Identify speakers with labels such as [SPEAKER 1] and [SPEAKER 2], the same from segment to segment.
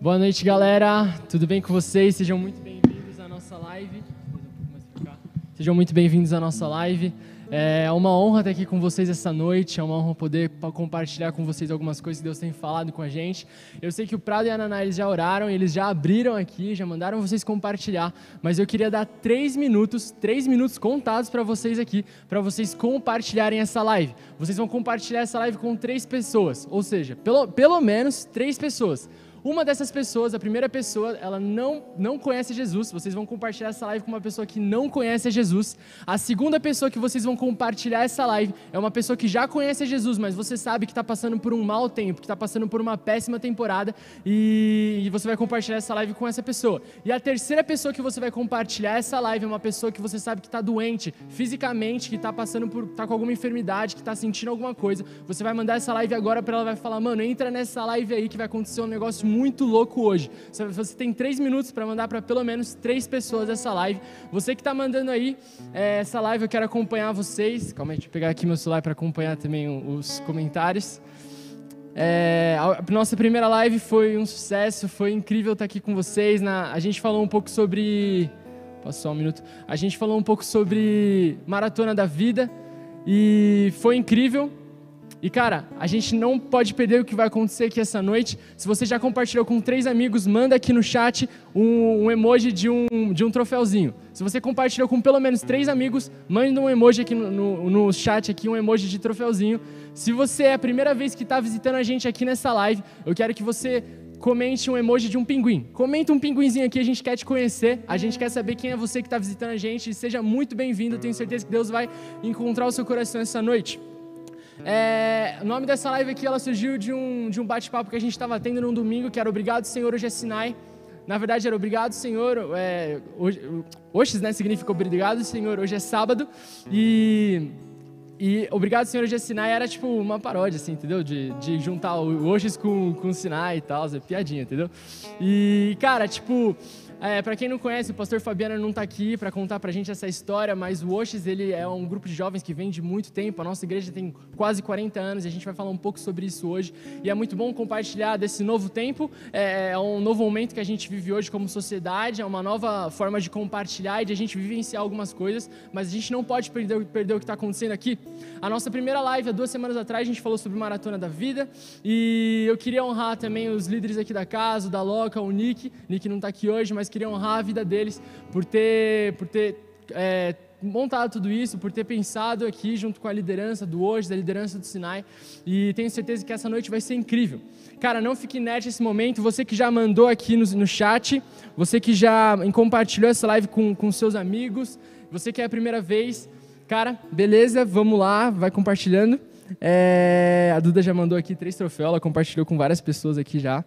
[SPEAKER 1] Boa noite, galera. Tudo bem com vocês? Sejam muito bem-vindos à nossa live. Sejam muito bem-vindos à nossa live. É uma honra estar aqui com vocês essa noite. É uma honra poder compartilhar com vocês algumas coisas que Deus tem falado com a gente. Eu sei que o Prado e a Naná, eles já oraram, eles já abriram aqui, já mandaram vocês compartilhar. Mas eu queria dar 3 minutos contados para vocês aqui, para vocês compartilharem essa live. Vocês vão compartilhar essa live com 3 pessoas, ou seja, pelo menos 3 pessoas. Uma dessas pessoas, a primeira pessoa, ela não conhece Jesus. Vocês vão compartilhar essa live com uma pessoa que não conhece Jesus. A segunda pessoa que vocês vão compartilhar essa live é uma pessoa que já conhece Jesus, mas você sabe que está passando por um mau tempo, que está passando por uma péssima temporada, e você vai compartilhar essa live com essa pessoa. E a terceira pessoa que você vai compartilhar essa live é uma pessoa que você sabe que está doente fisicamente, que está com alguma enfermidade, que está sentindo alguma coisa. Você vai mandar essa live agora para ela, vai falar: mano, entra nessa live aí que vai acontecer um negócio muito louco hoje. Você tem 3 minutos para mandar para pelo menos 3 pessoas essa live. Você que está mandando aí essa live, eu quero acompanhar vocês. Calma aí, deixa eu pegar aqui meu celular para acompanhar também os comentários. A nossa primeira live foi um sucesso, foi incrível estar aqui com vocês. A gente falou um pouco sobre... Posso só um minuto? A gente falou um pouco sobre Maratona da Vida e foi incrível. E cara, a gente não pode perder o que vai acontecer aqui essa noite. Se você já compartilhou com 3 amigos, manda aqui no chat um emoji de um troféuzinho. Se você compartilhou com pelo menos 3 amigos, manda um emoji aqui no chat, aqui, um emoji de troféuzinho. Se você é a primeira vez que está visitando a gente aqui nessa live, eu quero que você comente um emoji de um pinguim. Comenta um pinguinzinho aqui, a gente quer te conhecer, a gente quer saber quem é você que está visitando a gente. E seja muito bem-vindo, tenho certeza que Deus vai encontrar o seu coração essa noite. O nome dessa live aqui, ela surgiu de um bate-papo que a gente estava tendo num domingo, que era Obrigado, Senhor, hoje é Sinai. Na verdade, era Obrigado, Senhor, hoje, né, significa Obrigado, Senhor, hoje é sábado. E Obrigado, Senhor, hoje é Sinai era tipo uma paródia, assim, entendeu? De juntar o hoje com Sinai e tal, é piadinha, entendeu? E, cara, tipo... para quem não conhece, o pastor Fabiano não está aqui para contar para a gente essa história, mas o Oxes, ele é um grupo de jovens que vem de muito tempo. A nossa igreja tem quase 40 anos e a gente vai falar um pouco sobre isso hoje. E é muito bom compartilhar desse novo tempo, é um novo momento que a gente vive hoje como sociedade, é uma nova forma de compartilhar e de a gente vivenciar algumas coisas, mas a gente não pode perder o que está acontecendo aqui. A nossa primeira live, há 2 semanas atrás, a gente falou sobre Maratona da Vida e eu queria honrar também os líderes aqui da casa, o da Loca, o Nick não está aqui hoje, mas queria honrar a vida deles por ter montado tudo isso, por ter pensado aqui junto com a liderança do Hoje, da liderança do Sinai, e tenho certeza que essa noite vai ser incrível. Cara, não fique inerte nesse momento, você que já mandou aqui no chat, você que já compartilhou essa live com seus amigos, você que é a primeira vez, cara, beleza, vamos lá, vai compartilhando. A Duda já mandou aqui 3 troféus, ela compartilhou com várias pessoas aqui já.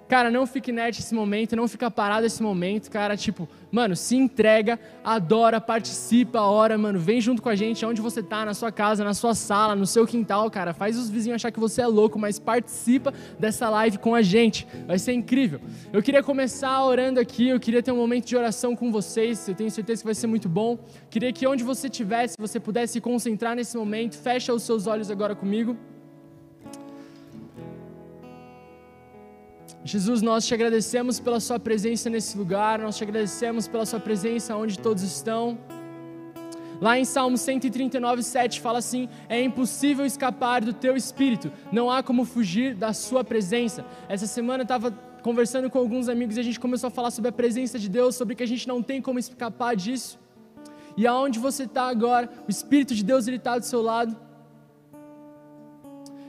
[SPEAKER 1] Cara, não fique inerte nesse momento, não fica parado nesse momento, cara, tipo, mano, se entrega, adora, participa, ora, mano, vem junto com a gente, onde você tá, na sua casa, na sua sala, no seu quintal, cara, faz os vizinhos achar que você é louco, mas participa dessa live com a gente, vai ser incrível. Eu queria começar orando aqui, eu queria ter um momento de oração com vocês, eu tenho certeza que vai ser muito bom, queria que onde você estivesse, você pudesse se concentrar nesse momento, fecha os seus olhos agora comigo. Jesus, nós te agradecemos pela sua presença nesse lugar, nós te agradecemos pela sua presença onde todos estão. Lá em Salmo 139:7 fala assim: é impossível escapar do teu espírito, não há como fugir da sua presença. Essa semana eu estava conversando com alguns amigos e a gente começou a falar sobre a presença de Deus, sobre que a gente não tem como escapar disso. E aonde você está agora, o Espírito de Deus, ele está do seu lado.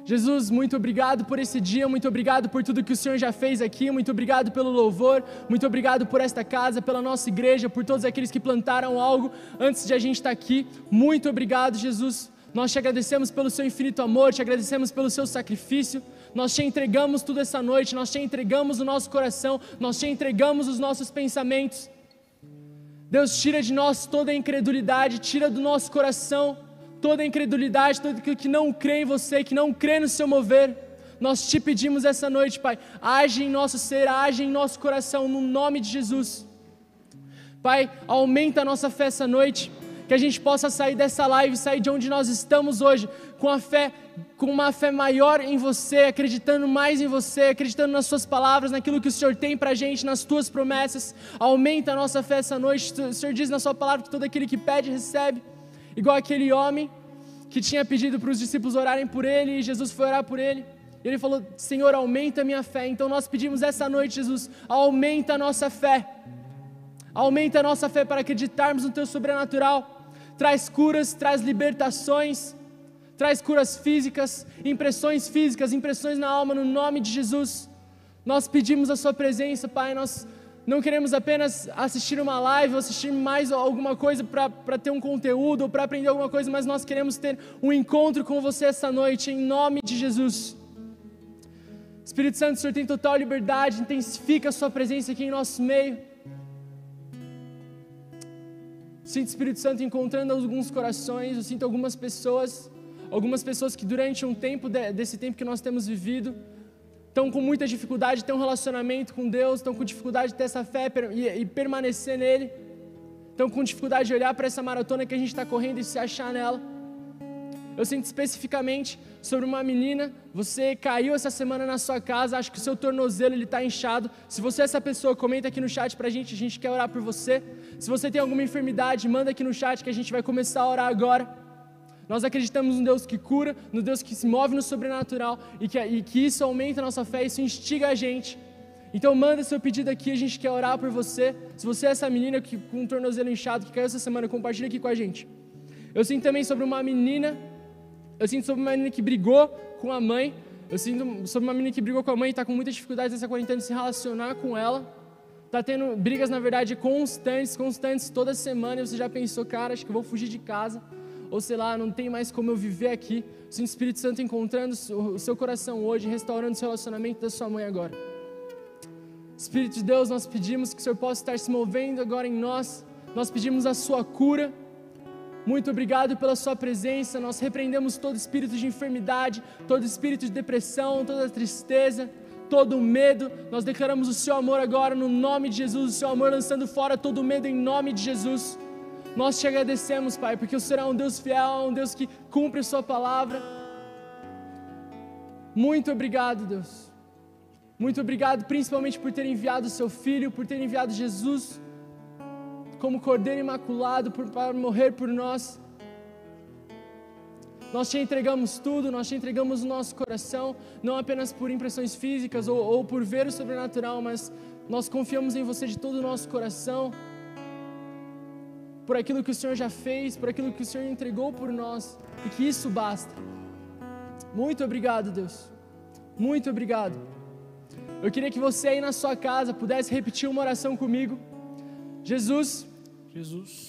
[SPEAKER 1] Jesus, muito obrigado por esse dia, muito obrigado por tudo que o Senhor já fez aqui, muito obrigado pelo louvor, muito obrigado por esta casa, pela nossa igreja, por todos aqueles que plantaram algo antes de a gente estar aqui. Muito obrigado, Jesus. Nós te agradecemos pelo seu infinito amor, te agradecemos pelo seu sacrifício. Nós te entregamos tudo essa noite, nós te entregamos o nosso coração, nós te entregamos os nossos pensamentos. Deus, tira de nós toda a incredulidade, tira do nosso coração toda a incredulidade, todo aquilo que não crê em você, que não crê no seu mover. Nós te pedimos essa noite, Pai, age em nosso ser, age em nosso coração, no nome de Jesus. Pai, aumenta a nossa fé essa noite, que a gente possa sair dessa live, sair de onde nós estamos hoje, com uma fé maior em você, acreditando mais em você, acreditando nas suas palavras, naquilo que o Senhor tem pra gente, nas tuas promessas. Aumenta a nossa fé essa noite. O Senhor diz na sua palavra que todo aquele que pede, recebe. Igual aquele homem que tinha pedido para os discípulos orarem por ele, e Jesus foi orar por ele. E ele falou: Senhor, aumenta a minha fé. Então nós pedimos essa noite, Jesus, aumenta a nossa fé. Aumenta a nossa fé para acreditarmos no Teu sobrenatural. Traz curas, traz libertações, traz curas físicas, impressões na alma, no nome de Jesus. Nós pedimos a Sua presença, Pai. Nós não queremos apenas assistir uma live ou assistir mais alguma coisa para ter um conteúdo ou para aprender alguma coisa, mas nós queremos ter um encontro com você essa noite, em nome de Jesus. Espírito Santo, o Senhor tem total liberdade, intensifica a Sua presença aqui em nosso meio. Sinto o Espírito Santo encontrando alguns corações, eu sinto algumas pessoas que durante um tempo, desse tempo que nós temos vivido, estão com muita dificuldade de ter um relacionamento com Deus, estão com dificuldade de ter essa fé e permanecer nele, estão com dificuldade de olhar para essa maratona que a gente está correndo e se achar nela. Eu sinto especificamente sobre uma menina, você caiu essa semana na sua casa, acho que o seu tornozelo está inchado. Se você é essa pessoa, comenta aqui no chat para a gente quer orar por você. Se você tem alguma enfermidade, manda aqui no chat que a gente vai começar a orar agora. Nós acreditamos no Deus que cura, no Deus que se move no sobrenatural e que isso aumenta a nossa fé, isso instiga a gente. Então manda seu pedido aqui, a gente quer orar por você. Se você é essa menina com um tornozelo inchado que caiu essa semana, compartilha aqui com a gente. Eu sinto também sobre uma menina que brigou com a mãe. Eu sinto sobre uma menina que brigou com a mãe e está com muita dificuldade nessa quarentena de se relacionar com ela. Está tendo brigas, na verdade, constantes toda semana. E você já pensou, cara, acho que eu vou fugir de casa. Ou sei lá, não tem mais como eu viver aqui. Eu sinto o Espírito Santo encontrando o seu coração hoje, restaurando o seu relacionamento da sua mãe agora. Espírito de Deus, nós pedimos que o Senhor possa estar se movendo agora em nós. Nós pedimos a sua cura. Muito obrigado pela sua presença. Nós repreendemos todo espírito de enfermidade, todo espírito de depressão, toda tristeza, todo medo. Nós declaramos o seu amor agora no nome de Jesus, o seu amor lançando fora todo medo em nome de Jesus. Nós te agradecemos, Pai, porque o Senhor é um Deus fiel, um Deus que cumpre a sua palavra. Muito obrigado, Deus. Muito obrigado principalmente por ter enviado o seu Filho, por ter enviado Jesus como Cordeiro Imaculado para morrer por nós. Nós te entregamos tudo, nós te entregamos o nosso coração, não apenas por impressões físicas ou por ver o sobrenatural, mas nós confiamos em você de todo o nosso coração, por aquilo que o Senhor já fez, por aquilo que o Senhor entregou por nós, e que isso basta. Muito obrigado, Deus. Muito obrigado. Eu queria que você aí na sua casa pudesse repetir uma oração comigo. Jesus,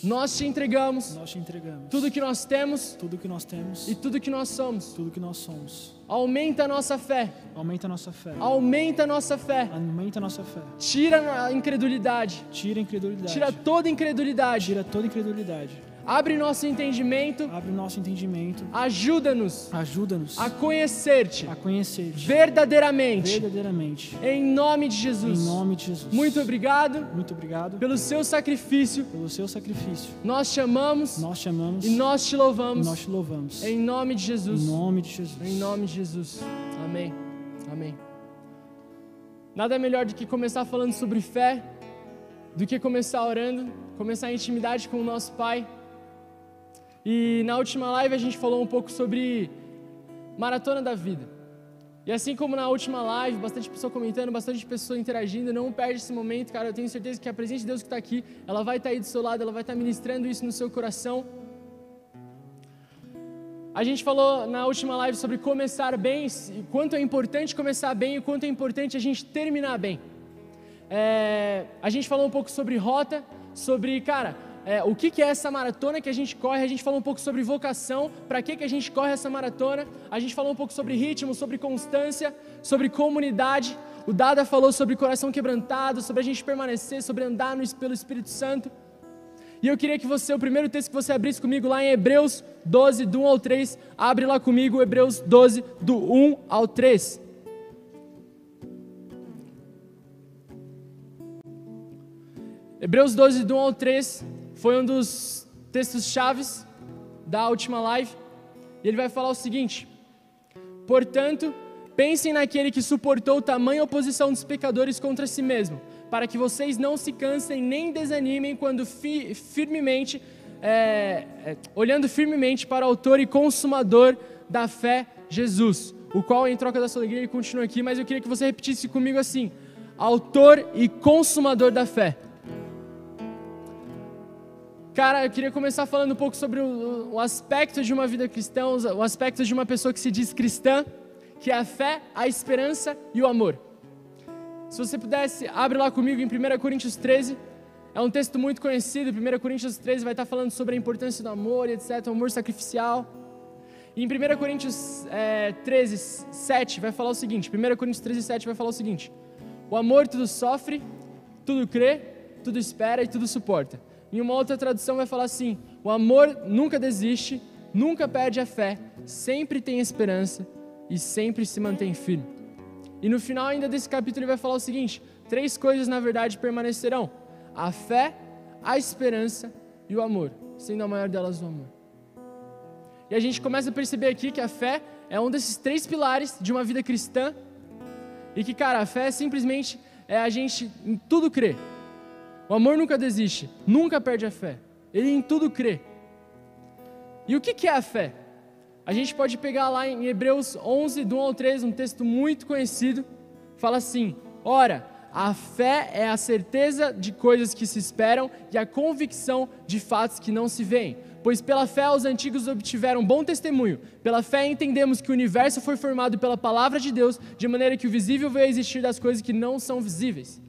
[SPEAKER 1] nós te entregamos tudo que nós temos e tudo que nós somos. Aumenta a nossa fé. Aumenta a nossa fé. Tira a incredulidade. Tira toda incredulidade. Abre nosso entendimento. Ajuda-nos a conhecer-te. Verdadeiramente. Em nome de Jesus. Muito obrigado. Pelo seu sacrifício. Nós te amamos. E nós te louvamos. Em nome de Jesus. Em nome de Jesus. Amém. Amém. Nada melhor do que começar falando sobre fé, do que começar orando, começar a intimidade com o nosso Pai. E na última live a gente falou um pouco sobre maratona da vida. E assim como na última live, bastante pessoa comentando, bastante pessoa interagindo, não perde esse momento, cara. Eu tenho certeza que a presença de Deus que está aqui, ela vai estar aí do seu lado, ela vai estar ministrando isso no seu coração. A gente falou na última live sobre começar bem, o quanto é importante começar bem e o quanto é importante a gente terminar bem. A gente falou um pouco sobre rota, sobre, o que é essa maratona que a gente corre. A gente falou um pouco sobre vocação, para que a gente corre essa maratona. A gente falou um pouco sobre ritmo, sobre constância, sobre comunidade. O Dada falou sobre coração quebrantado, sobre a gente permanecer, sobre andar pelo Espírito Santo. E eu queria que o primeiro texto que você abrisse comigo lá em Hebreus 12, do 1 ao 3, abre lá comigo Hebreus 12, do 1 ao 3. Hebreus 12, do 1 ao 3, foi um dos textos chaves da última live, e ele vai falar o seguinte: portanto, pensem naquele que suportou tamanha oposição dos pecadores contra si mesmo, para que vocês não se cansem nem desanimem quando olhando firmemente para o autor e consumador da fé, Jesus, o qual em troca da sua alegria ele continua aqui, mas eu queria que você repetisse comigo assim: autor e consumador da fé. Cara, eu queria começar falando um pouco sobre o aspecto de uma vida cristã, o aspecto de uma pessoa que se diz cristã, que é a fé, a esperança e o amor. Se você pudesse, abre lá comigo em 1 Coríntios 13, é um texto muito conhecido. 1 Coríntios 13 vai estar falando sobre a importância do amor, etc., o amor sacrificial. E em 1 Coríntios 13, 7 vai falar o seguinte, 1 Coríntios 13, 7 vai falar o seguinte: o amor tudo sofre, tudo crê, tudo espera e tudo suporta. Em uma outra tradução vai falar assim: o amor nunca desiste, nunca perde a fé, sempre tem esperança e sempre se mantém firme. E no final ainda desse capítulo ele vai falar o seguinte: 3 coisas na verdade permanecerão: a fé, a esperança e o amor, sendo a maior delas o amor. E a gente começa a perceber aqui que a fé é um desses 3 pilares de uma vida cristã, e que, cara, a fé simplesmente é a gente em tudo crer. O amor nunca desiste, nunca perde a fé, ele em tudo crê. E o que é a fé? A gente pode pegar lá em Hebreus 11, do 1 ao 3, um texto muito conhecido, fala assim: ora, a fé é a certeza de coisas que se esperam e a convicção de fatos que não se veem. Pois pela fé os antigos obtiveram bom testemunho. Pela fé entendemos que o universo foi formado pela palavra de Deus, de maneira que o visível veio a existir das coisas que não são visíveis.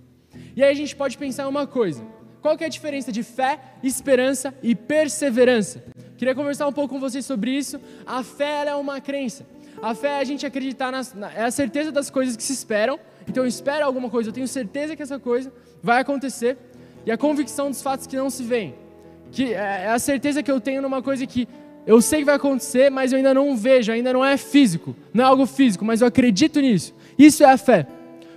[SPEAKER 1] E aí a gente pode pensar em uma coisa: qual que é a diferença de fé, esperança e perseverança? Queria conversar um pouco com vocês sobre isso. A fé, ela é uma crença. A fé é a gente acreditar é a certeza das coisas que se esperam. Então eu espero alguma coisa, eu tenho certeza que essa coisa vai acontecer. E a convicção dos fatos que não se veem, que é a certeza que eu tenho numa coisa que eu sei que vai acontecer, mas eu ainda não vejo, ainda não é físico, não é algo físico, mas eu acredito nisso. Isso é a fé.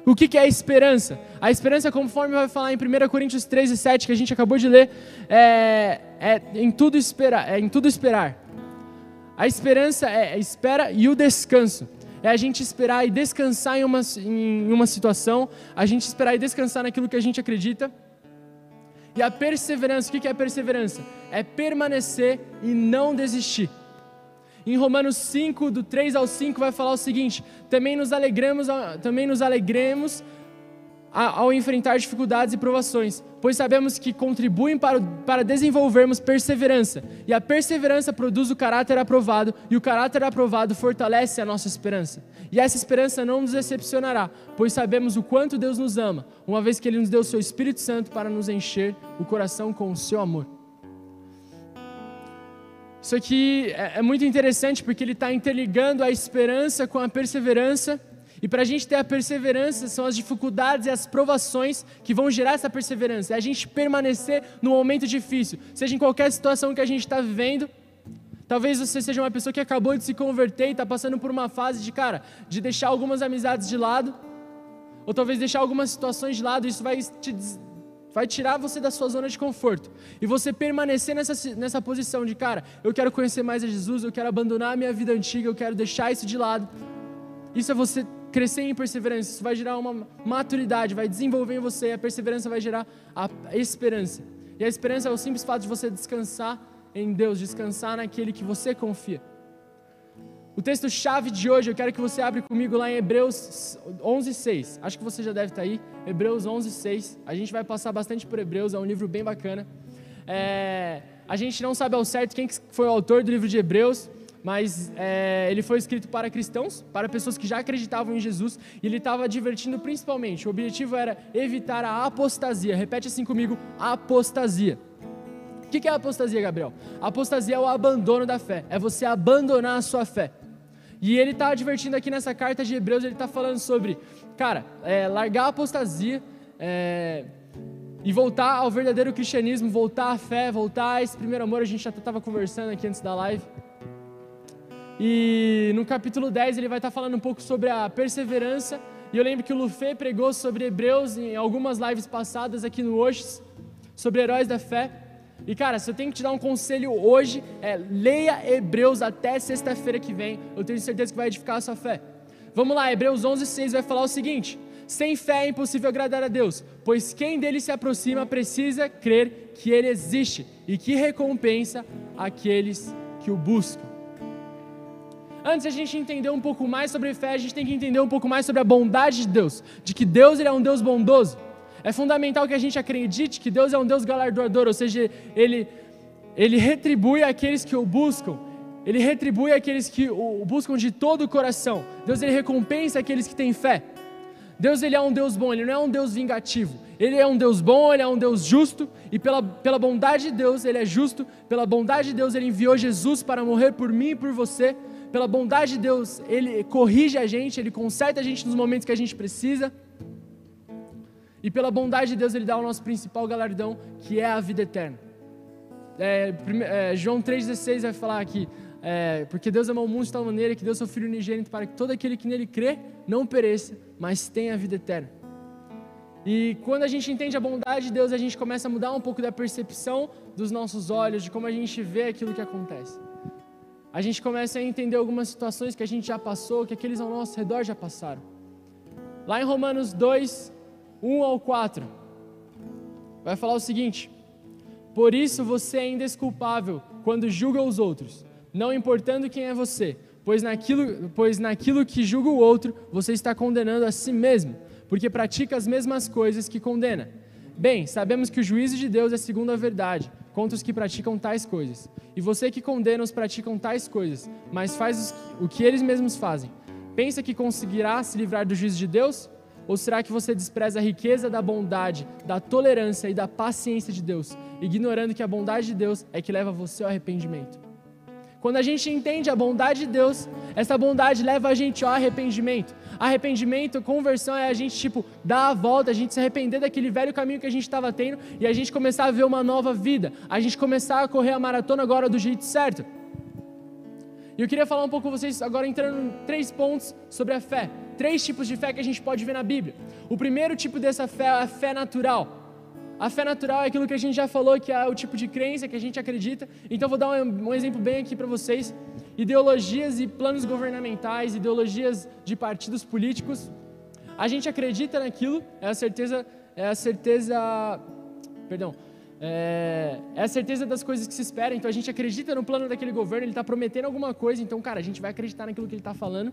[SPEAKER 1] O que é a esperança? A esperança, conforme vai falar em 1 Coríntios 13, 7, que a gente acabou de ler, é em tudo esperar. A esperança é a espera e o descanso. É a gente esperar e descansar em uma situação, a gente esperar e descansar naquilo que a gente acredita. E a perseverança, o que é a perseverança? É permanecer e não desistir. Em Romanos 5, do 3 ao 5, vai falar o seguinte: também nos alegremos ao enfrentar dificuldades e provações, pois sabemos que contribuem para desenvolvermos perseverança. E a perseverança produz o caráter aprovado, e o caráter aprovado fortalece a nossa esperança. E essa esperança não nos decepcionará, pois sabemos o quanto Deus nos ama, uma vez que Ele nos deu o seu Espírito Santo para nos encher o coração com o seu amor. Isso aqui é muito interessante porque ele está interligando a esperança com a perseverança. E para a gente ter a perseverança, são as dificuldades e as provações que vão gerar essa perseverança. É a gente permanecer no momento difícil, seja em qualquer situação que a gente está vivendo. Talvez você seja uma pessoa que acabou de se converter e está passando por uma fase de deixar algumas amizades de lado. Ou talvez deixar algumas situações de lado. Isso vai tirar você da sua zona de conforto. E você permanecer nessa posição de, eu quero conhecer mais a Jesus, eu quero abandonar a minha vida antiga, eu quero deixar isso de lado. Isso é você crescer em perseverança. Isso vai gerar uma maturidade, vai desenvolver em você. E a perseverança vai gerar a esperança. E a esperança é o simples fato de você descansar em Deus, descansar naquele que você confia. O texto-chave de hoje, eu quero que você abra comigo lá em Hebreus 11:6. Acho que você já deve estar aí. Hebreus 11:6. A gente vai passar bastante por Hebreus, é um livro bem bacana. A gente não sabe ao certo quem foi o autor do livro de Hebreus, mas ele foi escrito para cristãos, para pessoas que já acreditavam em Jesus, e ele estava advertindo principalmente, o objetivo era evitar a apostasia. Repete assim comigo: apostasia. O que é a apostasia, Gabriel? A apostasia é o abandono da fé, é você abandonar a sua fé. E ele está advertindo aqui nessa carta de Hebreus, ele está falando sobre, largar a apostasia e voltar ao verdadeiro cristianismo, voltar à fé, voltar a esse primeiro amor. A gente já estava conversando aqui antes da live. E no capítulo 10 ele vai estar falando um pouco sobre a perseverança. E eu lembro que o Lufê pregou sobre Hebreus em algumas lives passadas aqui no Oxis, sobre heróis da fé. E cara, se eu tenho que te dar um conselho hoje, leia Hebreus até sexta-feira que vem, eu tenho certeza que vai edificar a sua fé. Vamos lá, Hebreus 11:6 vai falar o seguinte: sem fé é impossível agradar a Deus, pois quem dele se aproxima precisa crer que ele existe e que recompensa aqueles que o buscam. Antes de a gente entender um pouco mais sobre fé, a gente tem que entender um pouco mais sobre a bondade de Deus, de que Deus ele é um Deus bondoso. É fundamental que a gente acredite que Deus é um Deus galardoador, ou seja, Ele retribui aqueles que o buscam, Ele retribui aqueles que o buscam de todo o coração. Deus ele recompensa aqueles que têm fé. Deus ele é um Deus bom, Ele não é um Deus vingativo. Ele é um Deus bom, Ele é um Deus justo, e pela bondade de Deus Ele é justo, pela bondade de Deus Ele enviou Jesus para morrer por mim e por você. Pela bondade de Deus, Ele corrige a gente, Ele conserta a gente nos momentos que a gente precisa. E pela bondade de Deus, Ele dá o nosso principal galardão, que é a vida eterna. João 3,16 vai falar aqui, porque Deus amou o mundo de tal maneira que deu seu Filho unigênito para que todo aquele que nele crê não pereça, mas tenha a vida eterna. E quando a gente entende a bondade de Deus, a gente começa a mudar um pouco da percepção dos nossos olhos, de como a gente vê aquilo que acontece. A gente começa a entender algumas situações que a gente já passou, que aqueles ao nosso redor já passaram. Lá em Romanos 2, 1 ao 4, vai falar o seguinte: por isso você é indesculpável quando julga os outros, não importando quem é você, pois naquilo que julga o outro, você está condenando a si mesmo, porque pratica as mesmas coisas que condena. Bem, sabemos que o juízo de Deus é segundo a verdade, contra os que praticam tais coisas. E você que condena os praticam tais coisas, mas faz o que eles mesmos fazem. Pensa que conseguirá se livrar do juízo de Deus? Ou será que você despreza a riqueza da bondade, da tolerância e da paciência de Deus, ignorando que a bondade de Deus é que leva você ao arrependimento? Quando a gente entende a bondade de Deus, essa bondade leva a gente ao arrependimento. Arrependimento, conversão é a gente dar a volta, a gente se arrepender daquele velho caminho que a gente estava tendo e a gente começar a ver uma nova vida, a gente começar a correr a maratona agora do jeito certo. E eu queria falar um pouco com vocês agora entrando em 3 pontos sobre a fé. 3 tipos de fé que a gente pode ver na Bíblia. O primeiro tipo dessa fé é a fé natural. A fé natural é aquilo que a gente já falou, que é o tipo de crença que a gente acredita. Então vou dar um exemplo bem aqui para vocês. Ideologias e planos governamentais, ideologias de partidos políticos. A gente acredita naquilo, é a certeza das coisas que se espera. Então a gente acredita no plano daquele governo, ele está prometendo alguma coisa, então cara, a gente vai acreditar naquilo que ele está falando.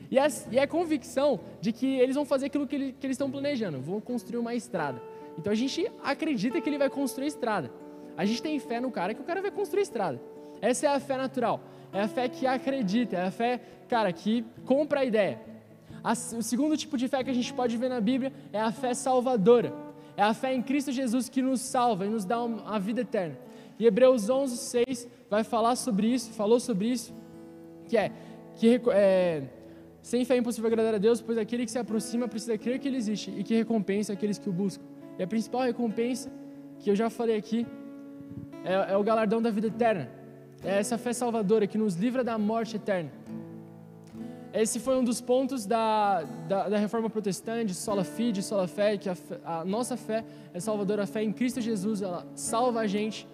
[SPEAKER 1] E é a convicção de que eles vão fazer aquilo que eles estão planejando, vão construir uma estrada. Então a gente acredita que ele vai construir estrada. A gente tem fé no cara que o cara vai construir estrada. Essa é a fé natural, é a fé que acredita, é a fé, cara, que compra a ideia. O segundo tipo de fé que a gente pode ver na Bíblia é a fé salvadora. É a fé em Cristo Jesus que nos salva e nos dá a vida eterna. E Hebreus 11:6 vai falar sobre isso, falou sobre isso, sem fé é impossível agradar a Deus, pois aquele que se aproxima precisa crer que Ele existe e que recompensa aqueles que o buscam. E a principal recompensa, que eu já falei aqui, é o galardão da vida eterna. É essa fé salvadora que nos livra da morte eterna. Esse foi um dos pontos da reforma protestante, sola fide, sola fé, que a nossa fé é salvadora, a fé em Cristo Jesus, ela salva a gente.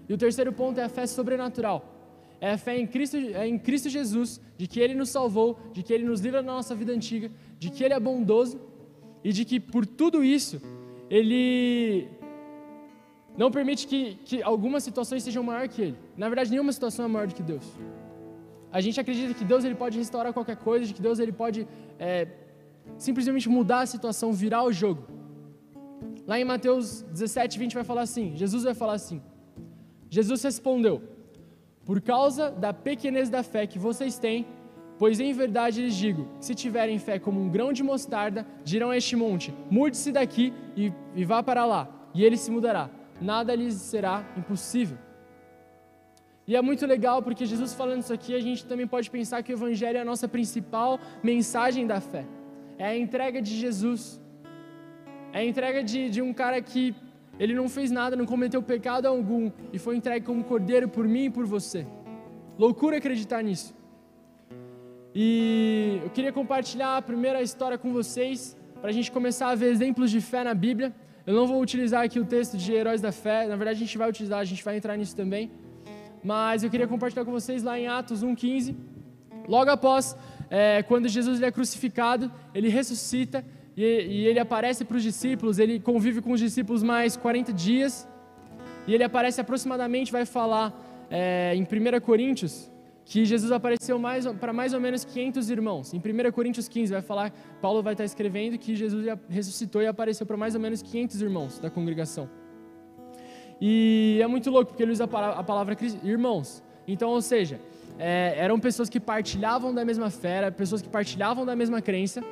[SPEAKER 1] E o terceiro ponto é a fé sobrenatural. É a fé em Cristo Jesus, de que Ele nos salvou, de que Ele nos livra da nossa vida antiga, de que Ele é bondoso e de que por tudo isso, Ele não permite que algumas situações sejam maior que Ele. Na verdade, nenhuma situação é maior do que Deus. A gente acredita que Deus ele pode restaurar qualquer coisa, de que Deus ele pode simplesmente mudar a situação, virar o jogo. Lá em Mateus 17:20 vai falar assim, Jesus vai falar assim: Jesus respondeu: por causa da pequenez da fé que vocês têm, pois em verdade lhes digo, que se tiverem fé como um grão de mostarda, dirão a este monte, mude-se daqui e vá para lá, e ele se mudará. Nada lhes será impossível. E é muito legal, porque Jesus falando isso aqui, a gente também pode pensar que o Evangelho é a nossa principal mensagem da fé. É a entrega de Jesus. É a entrega de um cara que ele não fez nada, não cometeu pecado algum, e foi entregue como cordeiro por mim e por você. Loucura acreditar nisso. E eu queria compartilhar a primeira história com vocês, para a gente começar a ver exemplos de fé na Bíblia. Eu não vou utilizar aqui o texto de Heróis da Fé, na verdade a gente vai utilizar, a gente vai entrar nisso também, mas eu queria compartilhar com vocês lá em Atos 1,15, logo após, quando Jesus ele é crucificado, ele ressuscita e ele aparece para os discípulos, ele convive com os discípulos mais 40 dias, e ele aparece aproximadamente, vai falar em 1 Coríntios, que Jesus apareceu para mais ou menos 500 irmãos. Em 1 Coríntios 15 vai falar, Paulo vai estar escrevendo que Jesus ressuscitou e apareceu para mais ou menos 500 irmãos da congregação. E é muito louco, porque ele usa a palavra irmãos. Então, ou seja, eram pessoas que partilhavam da mesma fé, eram pessoas que partilhavam da mesma crença.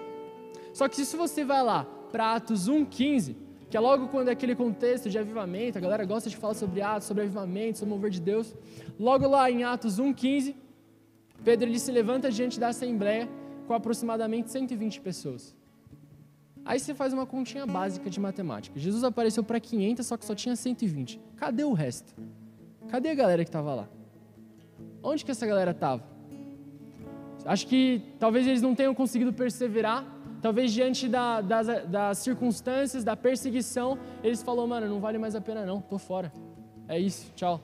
[SPEAKER 1] Só que se você vai lá para Atos 1,15, que é logo quando é aquele contexto de avivamento, a galera gosta de falar sobre Atos, sobre avivamento, sobre o mover de Deus. Logo lá em Atos 1,15, Pedro ele se levanta diante da assembleia com aproximadamente 120 pessoas. Aí você faz uma continha básica de matemática. Jesus apareceu para 500, só que só tinha 120. Cadê o resto? Cadê a galera que estava lá? Onde que essa galera estava? Acho que talvez eles não tenham conseguido perseverar. Talvez diante das circunstâncias, da perseguição, eles falaram, mano, não vale mais a pena não, tô fora. É isso, tchau.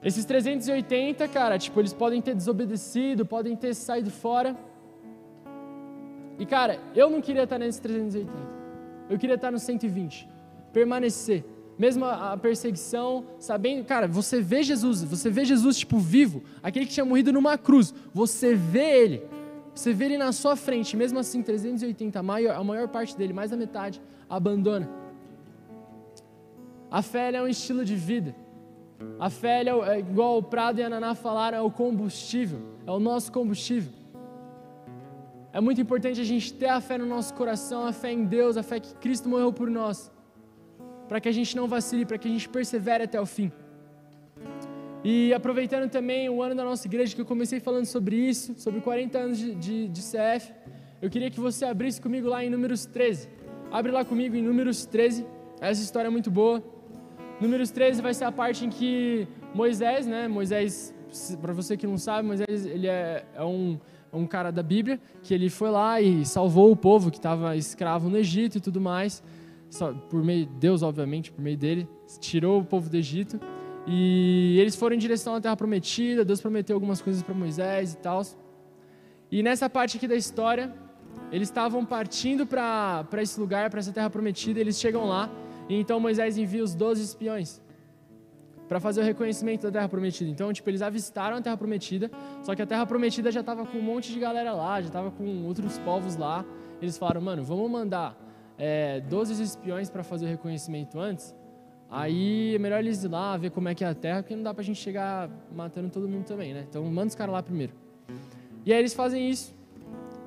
[SPEAKER 1] Esses 380, cara, eles podem ter desobedecido, podem ter saído fora. E, cara, eu não queria estar nesses 380. Eu queria estar nos 120. Permanecer. Mesmo a perseguição, sabendo, cara, você vê Jesus vivo, aquele que tinha morrido numa cruz, você vê ele na sua frente, mesmo assim 380, a maior parte dele, mais da metade, abandona. A fé é um estilo de vida. A fé é igual o Prado e a Naná falaram, é o combustível, é o nosso combustível. É muito importante a gente ter a fé no nosso coração, a fé em Deus, a fé que Cristo morreu por nós, para que a gente não vacile, para que a gente persevere até o fim. E aproveitando também o ano da nossa igreja, que eu comecei falando sobre isso, sobre 40 anos de CF, eu queria que você abrisse comigo lá em Números 13. Abre lá comigo em Números 13, essa história é muito boa. Números 13 vai ser a parte em que Moisés, para você que não sabe, Moisés ele é um cara da Bíblia, que ele foi lá e salvou o povo que estava escravo no Egito e tudo mais, por meio de Deus, obviamente, por meio dele, tirou o povo do Egito. E eles foram em direção à Terra Prometida, Deus prometeu algumas coisas para Moisés e tal. E nessa parte aqui da história, eles estavam partindo para esse lugar, para essa Terra Prometida, eles chegam lá, e então Moisés envia os 12 espiões para fazer o reconhecimento da Terra Prometida. Então, eles avistaram a Terra Prometida, só que a Terra Prometida já estava com um monte de galera lá, já estava com outros povos lá. Eles falaram, mano, vamos mandar 12 espiões para fazer o reconhecimento antes. Aí é melhor eles ir lá, ver como é que é a terra, porque não dá pra gente chegar matando todo mundo também, né? Então manda os caras lá primeiro. E aí eles fazem isso.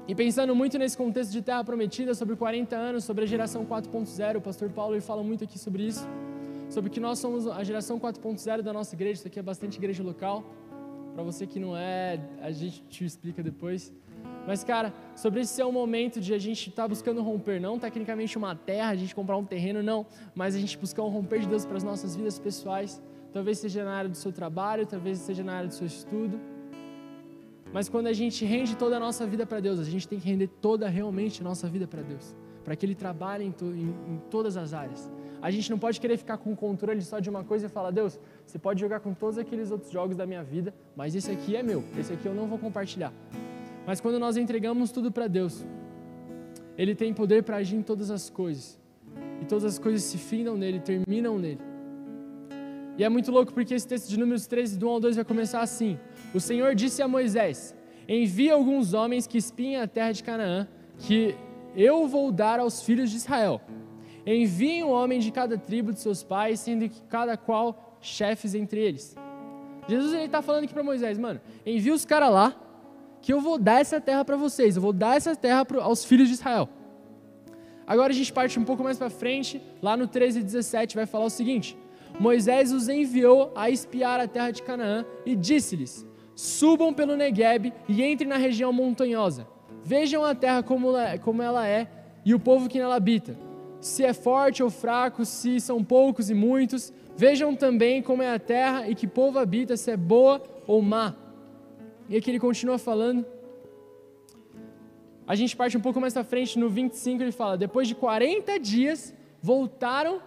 [SPEAKER 1] E pensando muito nesse contexto de Terra Prometida, sobre 40 anos, sobre a geração 4.0, o pastor Paulo ele fala muito aqui sobre isso, sobre que nós somos a geração 4.0 da nossa igreja, isso aqui é bastante igreja local. Para você que não é, a gente te explica depois. Mas, cara, sobre esse ser um momento de a gente estar buscando romper, não tecnicamente uma terra, a gente comprar um terreno, não, mas a gente buscar um romper de Deus para as nossas vidas pessoais, talvez seja na área do seu trabalho, talvez seja na área do seu estudo, mas quando a gente rende toda a nossa vida para Deus, a gente tem que render toda realmente a nossa vida para Deus, para que Ele trabalhe em todas as áreas. A gente não pode querer ficar com o controle só de uma coisa e falar, Deus, você pode jogar com todos aqueles outros jogos da minha vida, mas esse aqui é meu, esse aqui eu não vou compartilhar. Mas quando nós entregamos tudo para Deus, Ele tem poder para agir em todas as coisas. E todas as coisas se findam nele, terminam nele. E é muito louco porque esse texto de Números 13, do 1 ao 2 vai começar assim. O Senhor disse a Moisés, envia alguns homens que espiem a terra de Canaã, que eu vou dar aos filhos de Israel. Enviem um homem de cada tribo de seus pais, sendo que cada qual chefes entre eles. Jesus está falando aqui para Moisés, mano, envia os caras lá, que eu vou dar essa terra para vocês, eu vou dar essa terra aos filhos de Israel. Agora a gente parte um pouco mais para frente, lá no 13:17 vai falar o seguinte, Moisés os enviou a espiar a terra de Canaã e disse-lhes, subam pelo Neguebe e entrem na região montanhosa, vejam a terra como ela é e o povo que nela habita, se é forte ou fraco, se são poucos e muitos, vejam também como é a terra e que povo habita, se é boa ou má. E aqui ele continua falando, a gente parte um pouco mais para frente, no 25 ele fala, depois de 40 dias, voltaram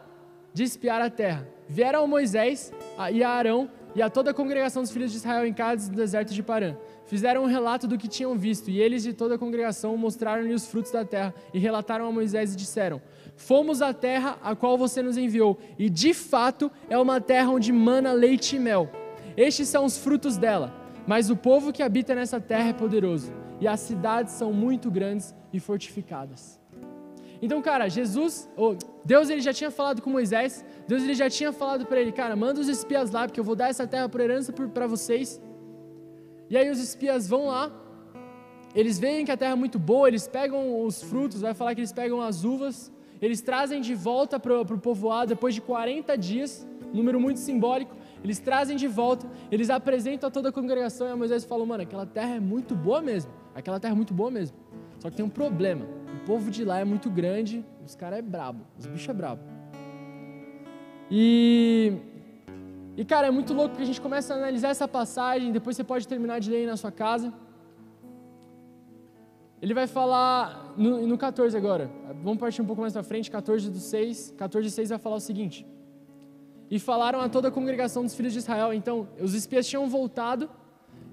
[SPEAKER 1] de espiar a terra. Vieram a Moisés e a Arão e a toda a congregação dos filhos de Israel em Cádiz, no deserto de Parã. Fizeram um relato do que tinham visto, e eles e toda a congregação mostraram-lhe os frutos da terra, e relataram a Moisés e disseram, fomos à terra a qual você nos enviou, e de fato é uma terra onde mana leite e mel. Estes são os frutos dela, mas o povo que habita nessa terra é poderoso, e as cidades são muito grandes e fortificadas. Então, cara, Deus ele já tinha falado com Moisés, Deus ele já tinha falado para ele, cara, manda os espias lá, porque eu vou dar essa terra por herança para vocês. E aí os espias vão lá, eles veem que a terra é muito boa, eles pegam os frutos, vai falar que eles pegam as uvas, eles trazem de volta para o povoado depois de 40 dias, número muito simbólico, eles trazem de volta, eles apresentam a toda a congregação e a Moisés falou, mano, aquela terra é muito boa mesmo, só que tem um problema, o povo de lá é muito grande, os caras é brabo, os bichos é brabo. E cara, é muito louco que a gente começa a analisar essa passagem, depois você pode terminar de ler aí na sua casa. Ele vai falar no 14 agora, vamos partir um pouco mais pra frente, 14:6 vai falar o seguinte, e falaram a toda a congregação dos filhos de Israel. Então, os espias tinham voltado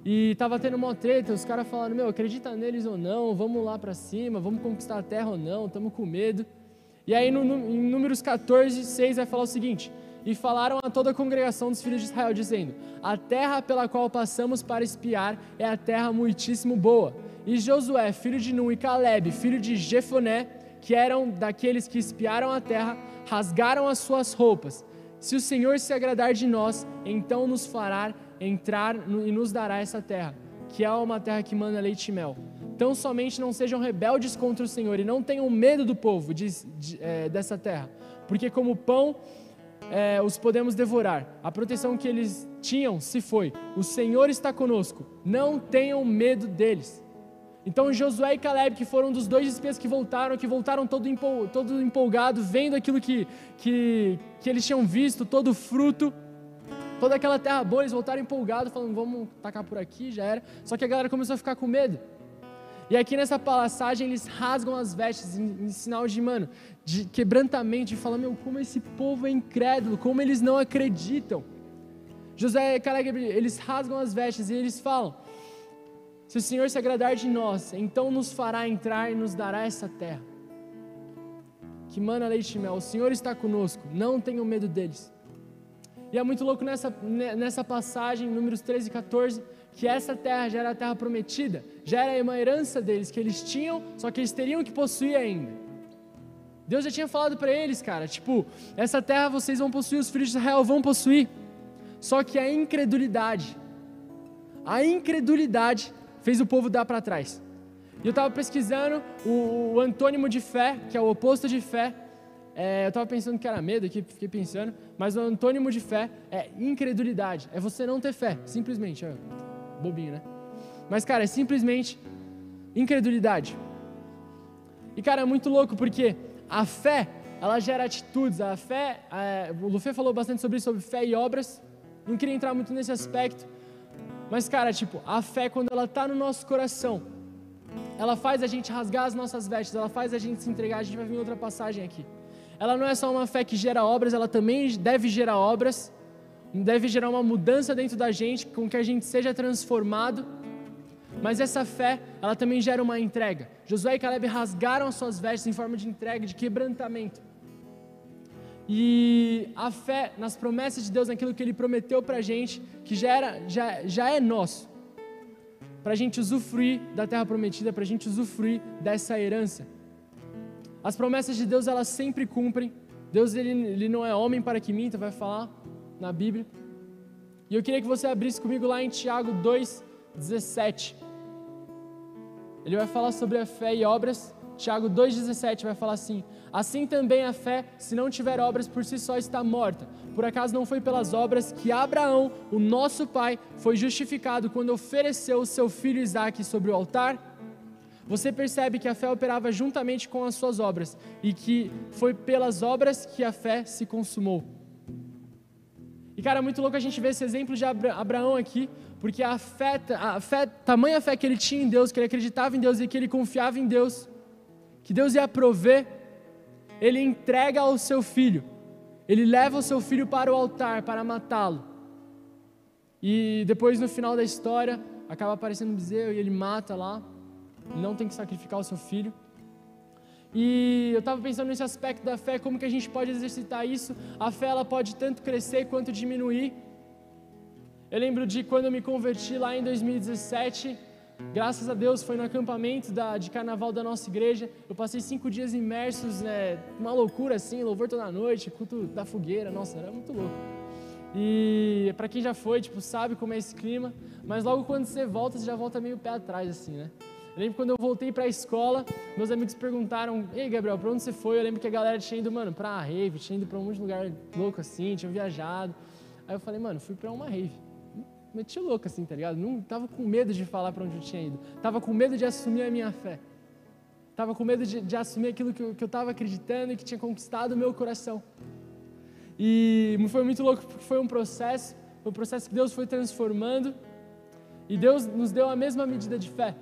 [SPEAKER 1] e estava tendo uma treta, os caras falaram, acredita neles ou não, vamos lá pra cima, vamos conquistar a terra ou não, estamos com medo. E aí em Números 14:6 vai falar o seguinte, e falaram a toda a congregação dos filhos de Israel, dizendo, a terra pela qual passamos para espiar é a terra muitíssimo boa. E Josué, filho de Nun, e Caleb, filho de Jefoné, que eram daqueles que espiaram a terra, rasgaram as suas roupas. Se o Senhor se agradar de nós, então nos fará entrar e nos dará essa terra, que é uma terra que mana leite e mel. Então somente não sejam rebeldes contra o Senhor e não tenham medo do povo dessa terra, porque como pão os podemos devorar. A proteção que eles tinham se foi. O Senhor está conosco, não tenham medo deles. Então Josué e Caleb, que foram dos dois espias que voltaram todo empolgado, vendo aquilo que eles tinham visto, todo o fruto, toda aquela terra boa, eles voltaram empolgados, falando, vamos tacar por aqui, já era. Só que a galera começou a ficar com medo. E aqui nessa passagem eles rasgam as vestes em sinal de quebrantamento, de falar, como esse povo é incrédulo, como eles não acreditam. Josué e Caleb, eles rasgam as vestes e eles falam, se o Senhor se agradar de nós, então nos fará entrar e nos dará essa terra, que mana leite e mel. O Senhor está conosco, não tenham medo deles. E é muito louco nessa passagem, Números 13 e 14, que essa terra já era a terra prometida, já era uma herança deles, que eles tinham, só que eles teriam que possuir ainda. Deus já tinha falado para eles, cara, essa terra vocês vão possuir, os filhos de Israel vão possuir. Só que a incredulidade fez o povo dar para trás. E eu estava pesquisando o antônimo de fé, que é o oposto de fé. Eu estava pensando que era medo aqui, fiquei pensando, mas o antônimo de fé é incredulidade, é você não ter fé, simplesmente, bobinho, né? Mas, cara, é simplesmente incredulidade. E, cara, é muito louco, porque a fé, ela gera atitudes, a fé, o Lufê falou bastante sobre isso, sobre fé e obras, não queria entrar muito nesse aspecto, mas, cara, a fé, quando ela está no nosso coração, ela faz a gente rasgar as nossas vestes, ela faz a gente se entregar, a gente vai ver em outra passagem aqui. Ela não é só uma fé que gera obras, ela também deve gerar obras, deve gerar uma mudança dentro da gente, com que a gente seja transformado, mas essa fé, ela também gera uma entrega. Josué e Caleb rasgaram as suas vestes em forma de entrega, de quebrantamento. E a fé nas promessas de Deus, naquilo que Ele prometeu pra gente, que já é nosso, pra gente usufruir da terra prometida, pra gente usufruir dessa herança. As promessas de Deus, elas sempre cumprem. Deus, ele não é homem para que minta, vai falar na Bíblia. E eu queria que você abrisse comigo lá em Tiago 2:17. Ele vai falar sobre a fé e obras. Tiago 2:17 vai falar assim, assim também a fé, se não tiver obras, por si só está morta. Por acaso não foi pelas obras que Abraão, o nosso pai, foi justificado quando ofereceu o seu filho Isaque sobre o altar? Você percebe que a fé operava juntamente com as suas obras, e que foi pelas obras que a fé se consumou. E cara, é muito louco a gente ver esse exemplo de Abraão aqui, porque tamanha fé que ele tinha em Deus, que ele acreditava em Deus e que ele confiava em Deus, que Deus ia prover, ele entrega ao seu filho, ele leva o seu filho para o altar, para matá-lo, e depois no final da história, acaba aparecendo um bezerro e ele mata lá, não tem que sacrificar o seu filho. E eu estava pensando nesse aspecto da fé, como que a gente pode exercitar isso. A fé ela pode tanto crescer quanto diminuir. Eu lembro de quando eu me converti lá em 2017, graças a Deus foi no acampamento de carnaval da nossa igreja. Eu passei 5 dias imersos, uma loucura assim, louvor toda noite, culto da fogueira, nossa, era muito louco. E para quem já foi, sabe como é esse clima, mas logo quando você já volta meio pé atrás assim, né? Eu lembro quando eu voltei para a escola, meus amigos perguntaram: "Ei, Gabriel, para onde você foi?" Eu lembro que a galera tinha ido, para a rave, tinha ido para um monte de lugar louco assim, tinha viajado. Aí eu falei: "Mano, fui para uma rave." Meti louco assim, tá ligado? Não tava com medo de falar para onde eu tinha ido. Tava com medo de assumir a minha fé. Tava com medo de assumir aquilo que eu tava acreditando e que tinha conquistado o meu coração. E foi muito louco porque foi um processo que Deus foi transformando. E Deus nos deu a mesma medida de fé.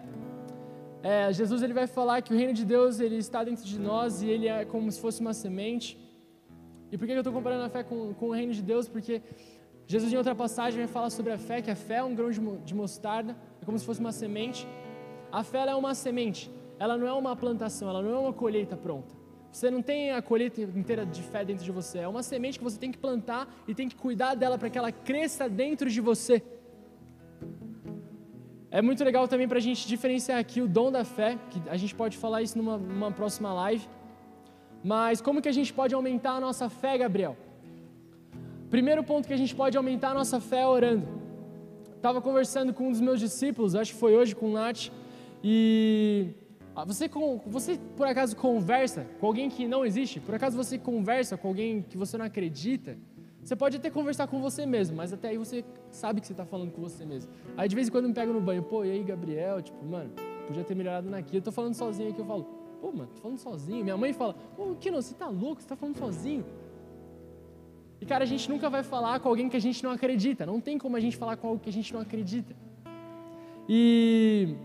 [SPEAKER 1] Jesus ele vai falar que o reino de Deus ele está dentro de nós e ele é como se fosse uma semente. E por que eu estou comparando a fé com o reino de Deus? Porque Jesus em outra passagem vai falar sobre a fé, que a fé é um grão de mostarda, é como se fosse uma semente. A fé ela é uma semente, ela não é uma plantação, ela não é uma colheita pronta. Você não tem a colheita inteira de fé dentro de você, é uma semente que você tem que plantar e tem que cuidar dela para que ela cresça dentro de você. É muito legal também para a gente diferenciar aqui o dom da fé, que a gente pode falar isso numa próxima live. Mas como que a gente pode aumentar a nossa fé, Gabriel? Primeiro ponto que a gente pode aumentar a nossa fé é orando. Estava conversando com um dos meus discípulos, acho que foi hoje com o Nath, e você por acaso conversa com alguém que não existe? Por acaso você conversa com alguém que você não acredita? Você pode até conversar com você mesmo, mas até aí você sabe que você está falando com você mesmo. Aí de vez em quando eu me pego no banho, e aí Gabriel, mano, podia ter melhorado naquilo. Eu tô falando sozinho aqui, eu falo, mano, tô falando sozinho. Minha mãe fala, Kino, você tá louco, você tá falando sozinho. E cara, a gente nunca vai falar com alguém que a gente não acredita. Não tem como a gente falar com algo que a gente não acredita. E,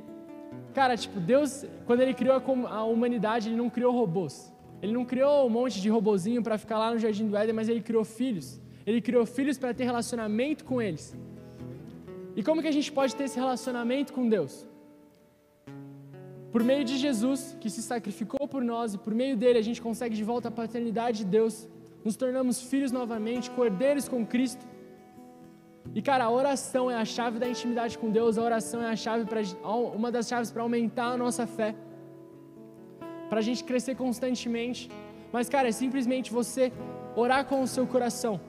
[SPEAKER 1] cara, Deus, quando Ele criou a humanidade, Ele não criou robôs. Ele não criou um monte de robozinho para ficar lá no Jardim do Éden, mas Ele criou filhos. Ele criou filhos para ter relacionamento com eles. E como que a gente pode ter esse relacionamento com Deus? Por meio de Jesus, que se sacrificou por nós, e por meio dele a gente consegue de volta a paternidade de Deus, nos tornamos filhos novamente, cordeiros com Cristo. E cara, a oração é a chave da intimidade com Deus, a oração é uma das chaves para aumentar a nossa fé, para a gente crescer constantemente. Mas cara, é simplesmente você orar com o seu coração.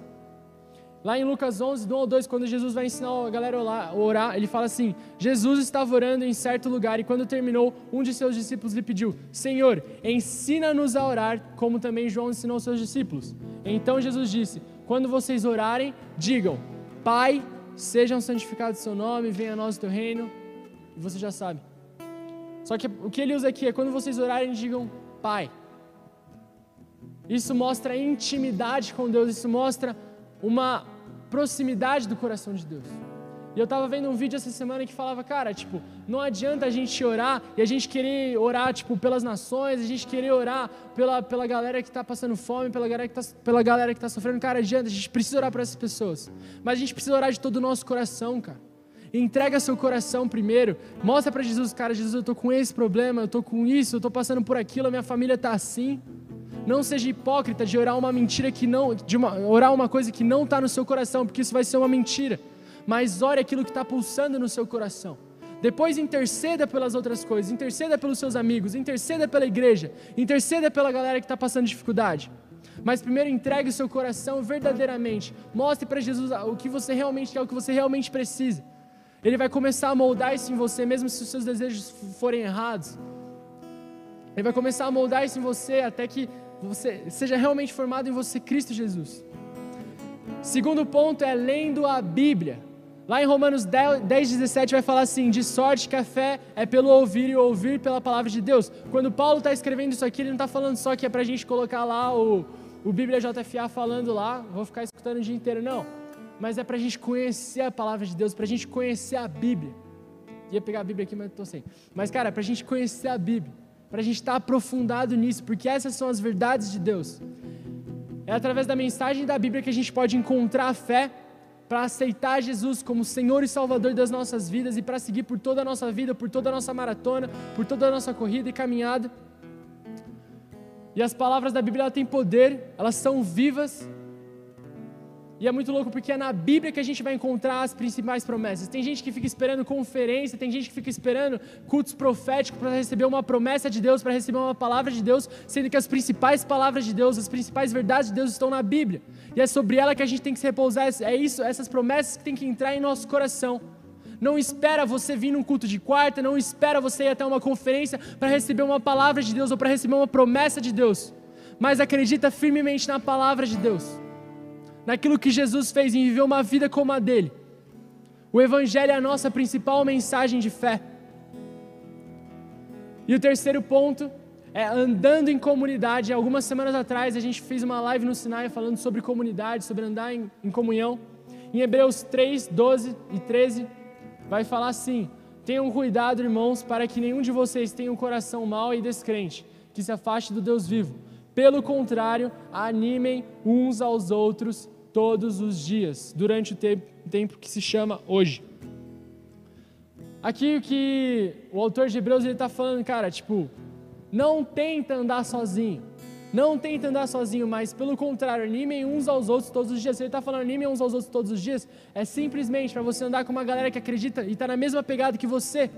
[SPEAKER 1] Lá em Lucas 11, do 1 ao 2, quando Jesus vai ensinar a galera a orar, ele fala assim: Jesus estava orando em certo lugar e quando terminou, um de seus discípulos lhe pediu: Senhor, ensina-nos a orar, como também João ensinou seus discípulos. Então Jesus disse: quando vocês orarem, digam: Pai, sejam santificados o seu nome, venha a nós o teu reino. E você já sabe. Só que o que ele usa aqui é: quando vocês orarem, digam Pai. Isso mostra intimidade com Deus, isso mostra uma proximidade do coração de Deus. E eu estava vendo um vídeo essa semana que falava, cara, não adianta a gente orar e a gente querer orar, pelas nações, a gente querer orar pela galera que está passando fome, pela galera que está sofrendo. Cara, adianta, a gente precisa orar para essas pessoas. Mas a gente precisa orar de todo o nosso coração, cara. Entrega seu coração primeiro, mostra para Jesus, cara, Jesus, eu estou com esse problema, eu estou com isso, eu estou passando por aquilo, a minha família está assim. Não seja hipócrita de orar orar uma coisa que não está no seu coração, porque isso vai ser uma mentira. Mas ore aquilo que está pulsando no seu coração. Depois interceda pelas outras coisas, interceda pelos seus amigos, interceda pela igreja, interceda pela galera que está passando dificuldade. Mas primeiro entregue o seu coração verdadeiramente. Mostre para Jesus o que você realmente quer, o que você realmente precisa. Ele vai começar a moldar isso em você, mesmo se os seus desejos forem errados. Ele vai começar a moldar isso em você até que você seja realmente formado em você, Cristo Jesus. Segundo ponto é lendo a Bíblia. Lá em Romanos 10:17 vai falar assim: de sorte que a fé é pelo ouvir e ouvir pela palavra de Deus. Quando Paulo está escrevendo isso aqui, ele não está falando só que é para a gente colocar lá o Bíblia JFA falando lá, vou ficar escutando o dia inteiro, não. mas é para a gente conhecer a palavra de Deus, para a gente conhecer a Bíblia. Ia pegar a Bíblia aqui, mas estou sem. Mas, cara, para a gente conhecer a Bíblia, para a gente estar aprofundado nisso, porque essas são as verdades de Deus. É através da mensagem da Bíblia que a gente pode encontrar a fé para aceitar Jesus como Senhor e Salvador das nossas vidas e para seguir por toda a nossa vida, por toda a nossa maratona, por toda a nossa corrida e caminhada. E as palavras da Bíblia, elas têm poder, elas são vivas. E é muito louco porque é na Bíblia que a gente vai encontrar as principais promessas. Tem gente que fica esperando conferência, tem gente que fica esperando cultos proféticos para receber uma promessa de Deus, para receber uma palavra de Deus, sendo que as principais palavras de Deus, as principais verdades de Deus estão na Bíblia. E é sobre ela que a gente tem que se repousar, é isso, essas promessas que tem que entrar em nosso coração. Não espera você vir num culto de quarta, não espera você ir até uma conferência para receber uma palavra de Deus ou para receber uma promessa de Deus, mas acredita firmemente na palavra de Deus, naquilo que Jesus fez em viver uma vida como a dele. O Evangelho é a nossa principal mensagem de fé. E o terceiro ponto é andando em comunidade. Algumas semanas atrás a gente fez uma live no Sinai falando sobre comunidade, sobre andar em comunhão. Em Hebreus 3, 12 e 13 vai falar assim: tenham cuidado, irmãos, para que nenhum de vocês tenha um coração mau e descrente, que se afaste do Deus vivo. Pelo contrário, animem uns aos outros todos os dias, durante o tempo que se chama hoje. Aqui o que o autor de Hebreus está falando, cara, não tenta andar sozinho. Não tenta andar sozinho, mas pelo contrário, animem uns aos outros todos os dias. Se ele está falando animem uns aos outros todos os dias, é simplesmente para você andar com uma galera que acredita e está na mesma pegada que você.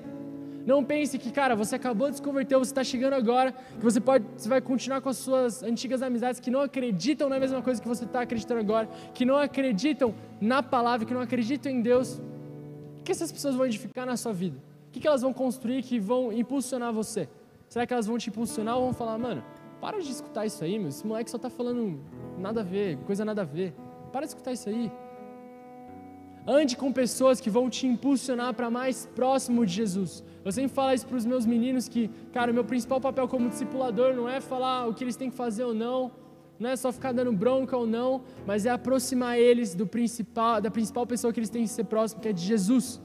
[SPEAKER 1] Não pense que, cara, você acabou de se converter, você está chegando agora, que você vai continuar com as suas antigas amizades que não acreditam na mesma coisa que você está acreditando agora, que não acreditam na palavra, que não acreditam em Deus. O que essas pessoas vão edificar na sua vida? O que elas vão construir que vão impulsionar você? Será que elas vão te impulsionar ou vão falar, mano, para de escutar isso aí, meu, esse moleque só está falando nada a ver, coisa nada a ver. Para de escutar isso aí. Ande com pessoas que vão te impulsionar para mais próximo de Jesus. Eu sempre falo isso para os meus meninos que, cara, o meu principal papel como discipulador não é falar o que eles têm que fazer ou não, não é só ficar dando bronca ou não, mas é aproximar eles da principal pessoa que eles têm que ser próximo, que é de Jesus.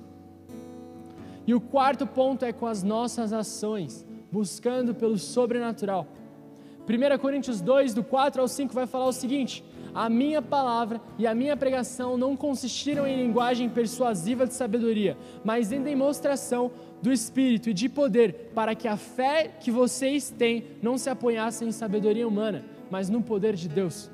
[SPEAKER 1] E o quarto ponto é com as nossas ações, buscando pelo sobrenatural. 1 Coríntios 2, do 4 ao 5, vai falar o seguinte: a minha palavra e a minha pregação não consistiram em linguagem persuasiva de sabedoria, mas em demonstração do Espírito e de poder, para que a fé que vocês têm não se apoiasse em sabedoria humana, mas no poder de Deus.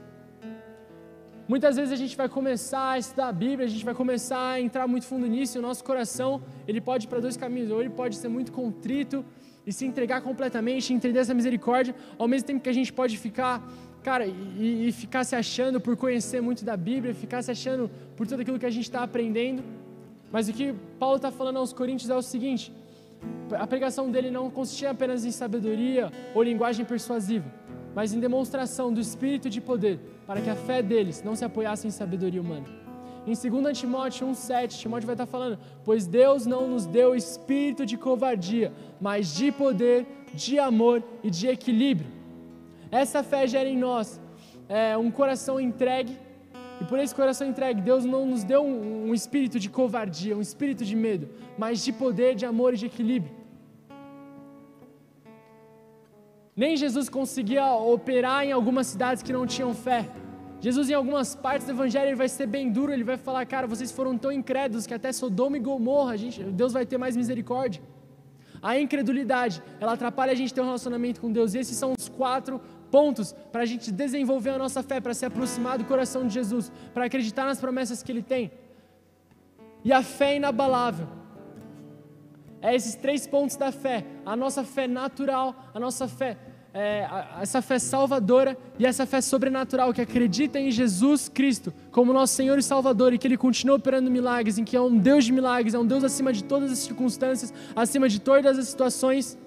[SPEAKER 1] Muitas vezes a gente vai começar a estudar a Bíblia, a gente vai começar a entrar muito fundo nisso, e o nosso coração, ele pode ir para dois caminhos: ou ele pode ser muito contrito e se entregar completamente, entender essa misericórdia, ao mesmo tempo que a gente pode ficar, cara, e ficar se achando por conhecer muito da Bíblia, ficar se achando por tudo aquilo que a gente está aprendendo. Mas o que Paulo está falando aos Coríntios é o seguinte: a pregação dele não consistia apenas em sabedoria ou linguagem persuasiva, mas em demonstração do Espírito de poder, para que a fé deles não se apoiasse em sabedoria humana. Em 2 Timóteo 1,7, Timóteo vai estar falando: pois Deus não nos deu espírito de covardia, mas de poder, de amor e de equilíbrio. Essa fé gera em nós um coração entregue, e por esse coração entregue, Deus não nos deu um espírito de covardia, um espírito de medo, mas de poder, de amor e de equilíbrio. Nem Jesus conseguia operar em algumas cidades que não tinham fé. Jesus, em algumas partes do Evangelho, ele vai ser bem duro, ele vai falar: cara, vocês foram tão incrédulos que até Sodoma e Gomorra, Deus vai ter mais misericórdia. A incredulidade, ela atrapalha a gente ter um relacionamento com Deus, e esses são os 4 pontos para a gente desenvolver a nossa fé, para se aproximar do coração de Jesus, para acreditar nas promessas que Ele tem. E a fé inabalável é esses 3 pontos da fé: a nossa fé natural, a nossa fé essa fé salvadora e essa fé sobrenatural que acredita em Jesus Cristo como nosso Senhor e Salvador, e que Ele continua operando milagres, em que é um Deus de milagres, é um Deus acima de todas as circunstâncias, acima de todas as situações.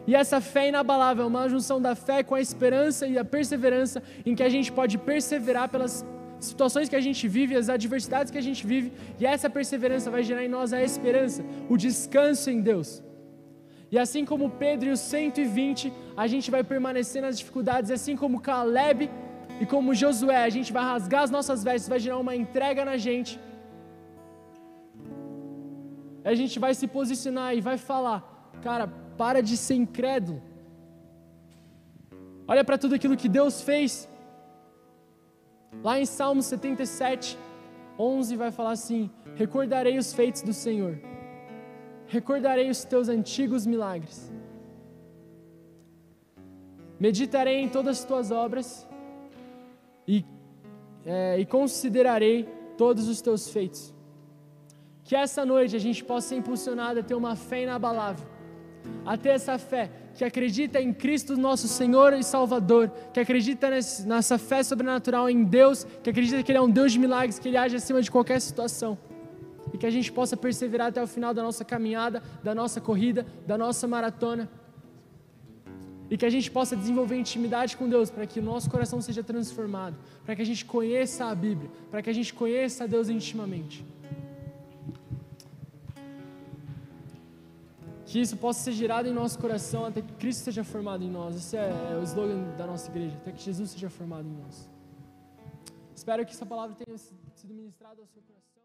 [SPEAKER 1] E essa fé inabalável é uma junção da fé com a esperança e a perseverança, em que a gente pode perseverar pelas situações que a gente vive, as adversidades que a gente vive, e essa perseverança vai gerar em nós a esperança, o descanso em Deus. E assim como Pedro e os 120, a gente vai permanecer nas dificuldades, assim como Caleb e como Josué, a gente vai rasgar as nossas vestes, vai gerar uma entrega na gente, a gente vai se posicionar e vai falar, cara, para de ser incrédulo. Olha para tudo aquilo que Deus fez. Lá em Salmo 77, 11 vai falar assim: recordarei os feitos do Senhor, recordarei os teus antigos milagres, meditarei em todas as tuas obras e considerarei todos os teus feitos. Que essa noite a gente possa ser impulsionado a ter uma fé inabalável, a ter essa fé que acredita em Cristo nosso Senhor e Salvador, que acredita nessa fé sobrenatural em Deus, que acredita que Ele é um Deus de milagres, que Ele age acima de qualquer situação, e que a gente possa perseverar até o final da nossa caminhada, da nossa corrida, da nossa maratona, e que a gente possa desenvolver intimidade com Deus, para que o nosso coração seja transformado, para que a gente conheça a Bíblia, para que a gente conheça a Deus intimamente. Que isso possa ser gerado em nosso coração até que Cristo seja formado em nós. Esse é o slogan da nossa igreja, até que Jesus seja formado em nós. Espero que essa palavra tenha sido ministrada ao seu coração.